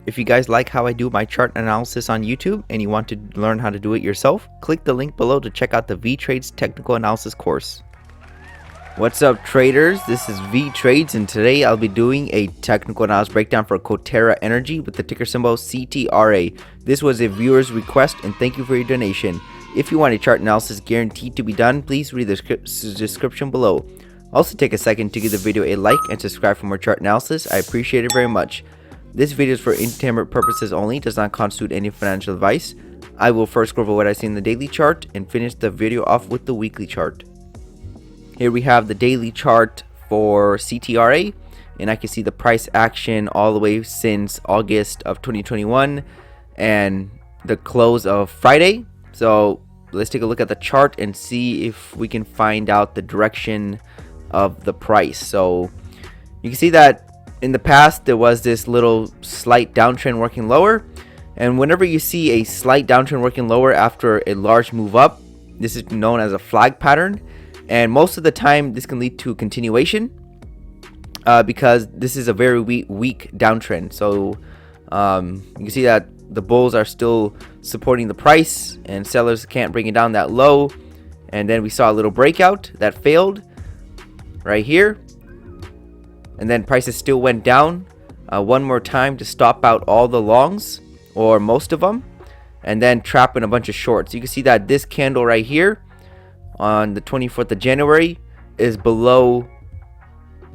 If you guys like how I do my chart analysis on YouTube and you want to learn how to do it yourself, click the link below to check out the Vee Trades technical analysis course. What's up, traders? This is Vee Trades, and today I'll be doing a technical analysis breakdown for Coterra Energy with the ticker symbol CTRA. This was a viewer's request, and thank you for your donation. If you want a chart analysis guaranteed to be done, please read the description below. Also, take a second to give the video a like and subscribe for more chart analysis. I appreciate it very much. This video is for entertainment purposes only, does not constitute any financial advice. I will first go over what I see in the daily chart and finish the video off with the weekly chart. Here we have the daily chart for CTRA, and I can see the price action all the way since August of 2021 and the close of Friday. So let's take a look at the chart and see if we can find out the direction of the price. So you can see that in the past there was this little slight downtrend working lower, and whenever you see a slight downtrend working lower after a large move up, this is known as a flag pattern, and most of the time this can lead to continuation because this is a very weak downtrend. So you can see that the bulls are still supporting the price and sellers can't bring it down that low, and then we saw a little breakout that failed right here, and then prices still went down one more time to stop out all the longs, or most of them, and then trap in a bunch of shorts. You can see that this candle right here on the 24th of January is below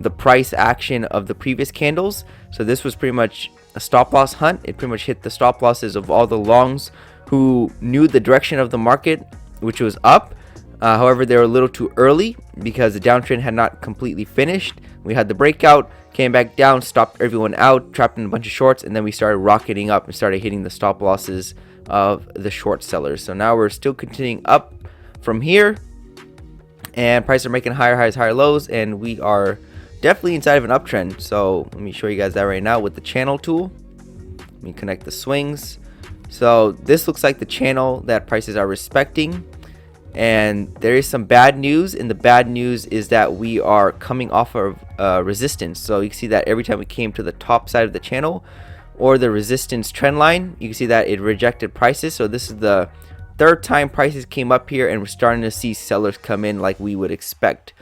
the price action of the previous candles. So this was pretty much a stop loss hunt. It pretty much hit the stop losses of all the longs who knew the direction of the market, which was up. However, they were a little too early because the downtrend had not completely finished. We had the breakout, came back down, stopped everyone out, trapped in a bunch of shorts, and then we started rocketing up and started hitting the stop losses of the short sellers. So now we're still continuing up from here, and prices are making higher highs, higher lows, and we are definitely inside of an uptrend. So let me show you guys that right now with the channel tool. Let me connect the swings. So this looks like the channel that prices are respecting. And there is some bad news, and the bad news is that we are coming off of resistance. So you can see that every time we came to the top side of the channel or the resistance trend line, you can see that it rejected prices. So this is the third time prices came up here, and we're starting to see sellers come in like we would expect.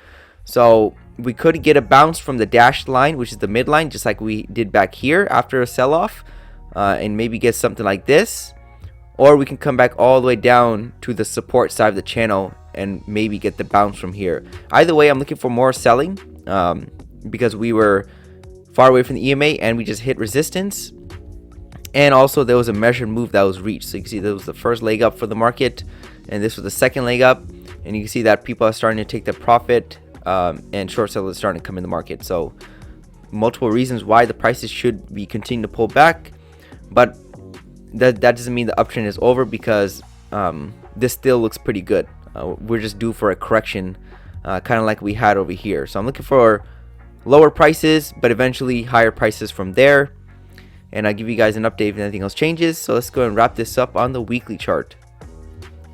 So we could get a bounce from the dashed line, which is the midline, just like we did back here after a sell-off, and maybe get something like this. Or we can come back all the way down to the support side of the channel and maybe get the bounce from here. Either way, I'm looking for more selling because we were far away from the EMA and we just hit resistance. And also there was a measured move that was reached. So you can see that was the first leg up for the market, and this was the second leg up. And you can see that people are starting to take the profit and short sellers are starting to come in the market. So multiple reasons why the prices should be continuing to pull back. But that doesn't mean the uptrend is over, because this still looks pretty good. We're just due for a correction, kind of like we had over here. So I'm looking for lower prices, but eventually higher prices from there. And I'll give you guys an update if anything else changes. So let's go and wrap this up on the weekly chart.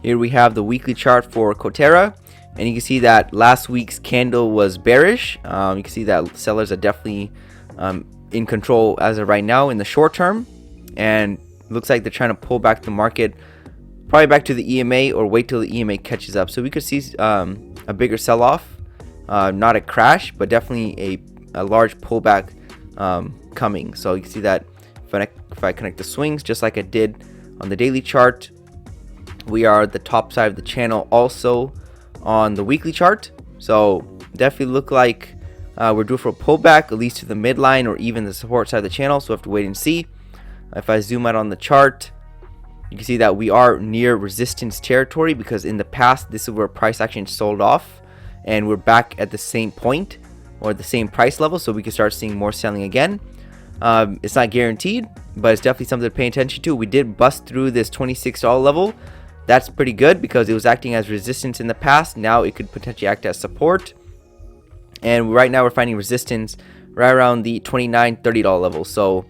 Here we have the weekly chart for Coterra, and you can see that last week's candle was bearish. You can see that sellers are definitely in control as of right now in the short term, and looks like they're trying to pull back the market probably back to the EMA or wait till the EMA catches up. So we could see a bigger sell-off, not a crash, but definitely a large pullback coming. So you can see that if I connect the swings just like I did on the daily chart, we are at the top side of the channel also on the weekly chart. So definitely look like we're due for a pullback, at least to the midline or even the support side of the channel. So we have to wait and see. If I zoom out on the chart, you can see that we are near resistance territory, because in the past this is where price action sold off, and we're back at the same point or the same price level, so we can start seeing more selling again. It's not guaranteed, but it's definitely something to pay attention to. We did bust through this $26 level. That's pretty good because it was acting as resistance in the past. Now it could potentially act as support, and right now we're finding resistance right around the $29, $30 level. So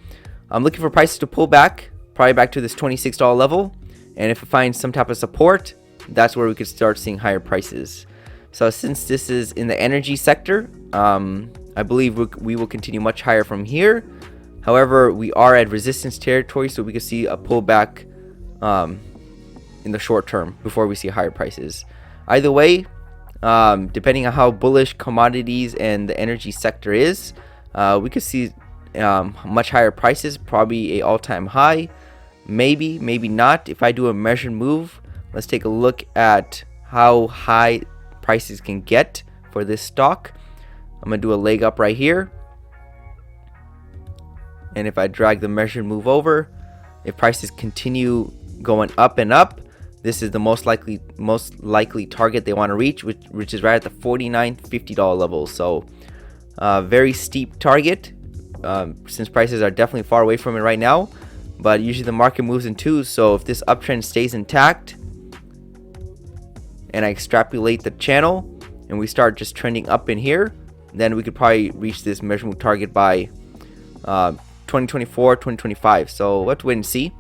I'm looking for prices to pull back, probably back to this $26 level. And if it finds some type of support, that's where we could start seeing higher prices. So since this is in the energy sector, I believe we will continue much higher from here. However, we are at resistance territory, so we could see a pullback in the short term before we see higher prices. Either way, depending on how bullish commodities and the energy sector is, we could see much higher prices, probably a all-time high. Maybe not. If I do a measured move, let's take a look at how high prices can get for this stock. I'm gonna do a leg up right here, and if I drag the measured move over, if prices continue going up and up, this is the most likely target they want to reach, which is right at the $49.50 level. So very steep target, since prices are definitely far away from it right now, but usually the market moves in twos. So if this uptrend stays intact and I extrapolate the channel and we start just trending up in here, then we could probably reach this measurement target by 2024, 2025. So we'll have to wait and see.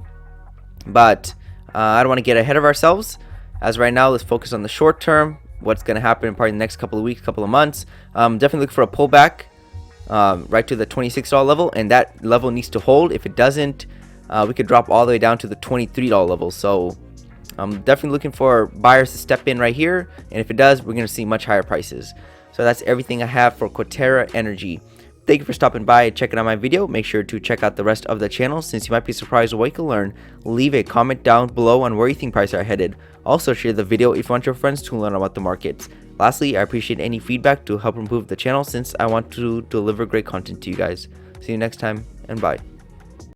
But I don't want to get ahead of ourselves. As right now, let's focus on the short term, what's going to happen in probably the next couple of weeks, couple of months. Definitely look for a pullback right to the $26 level, and that level needs to hold. If it doesn't, we could drop all the way down to the $23 level. So I'm definitely looking for buyers to step in right here, and if it does, we're going to see much higher prices. So that's everything I have for Coterra Energy. Thank you for stopping by and checking out my video. Make sure to check out the rest of the channel, since you might be surprised what you can learn. Leave a comment down below on where you think prices are headed. Also share the video if you want your friends to learn about the markets. Lastly, I appreciate any feedback to help improve the channel, since I want to deliver great content to you guys. See you next time, and bye.